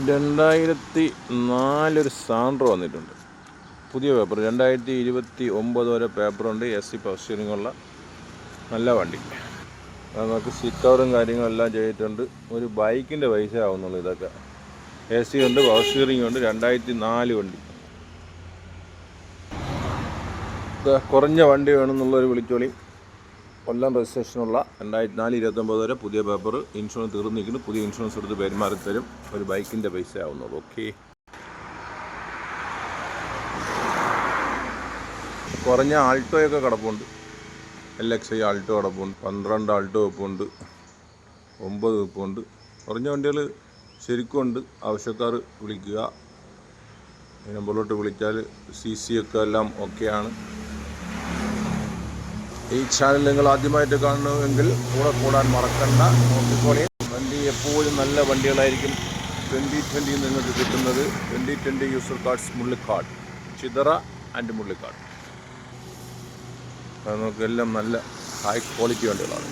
2004 ഒരു സാൻഡ്രോ വന്നിട്ടുണ്ട്. പുതിയ പേപ്പർ 2029 വരെ പേപ്പറുണ്ട്. AC പവർ സ്റ്റിയറിംഗ് ഉള്ള നല്ല വണ്ടി. നമുക്ക് സീറ്റ് കവറും കാര്യങ്ങളെല്ലാം ചെയ്തിട്ടുണ്ട്. ഒരു ബൈക്കിൻ്റെ പൈസ ആവുന്നുള്ളൂ ഇതൊക്കെ. AC ഉണ്ട്, പവർ സ്റ്റിയറിംഗ് ഉണ്ട്. 2004 വണ്ടി. കുറഞ്ഞ വണ്ടി വേണമെന്നുള്ളൊരു വിളിച്ചോളി. കൊല്ലം രജിസ്ട്രേഷനുള്ള 2004-29 വരെ പുതിയ പേപ്പർ. ഇൻഷുറൻസ് തീർന്നിരിക്കുന്നു. പുതിയ ഇൻഷുറൻസ് എടുത്ത് പെരുമാറി തരും. ഒരു ബൈക്കിൻ്റെ പൈസ ആവുന്നുള്ളൂ. ഓക്കെ. കുറഞ്ഞ ആൾട്ടോയൊക്കെ കിടപ്പുണ്ട്. LXi ആൾട്ടോ കിടപ്പുണ്ട്. 12 ആൾട്ടോ വെപ്പുണ്ട്. 9 വെപ്പുണ്ട്. കുറഞ്ഞ വണ്ടികൾ ശരിക്കും ഉണ്ട്. ആവശ്യക്കാർ വിളിക്കുക. ഈ നമ്പറിലോട്ട് വിളിച്ചാൽ CC ഒക്കെ എല്ലാം ഓക്കെയാണ്. ഈ ചാനൽ നിങ്ങൾ ആദ്യമായിട്ട് കാണണമെങ്കിൽ കൂടെ കൂടാൻ മറക്കണ്ട. നോക്കിക്കോളി. വണ്ടി എപ്പോഴും നല്ല വണ്ടികളായിരിക്കും 2020 നിങ്ങൾക്ക് കിട്ടുന്നത്. 2020 user cards Mullikkad, Chithara and Mullikkad. നമുക്ക് എല്ലാം നല്ല ഹൈ ക്വാളിറ്റി വണ്ടികളാണ്.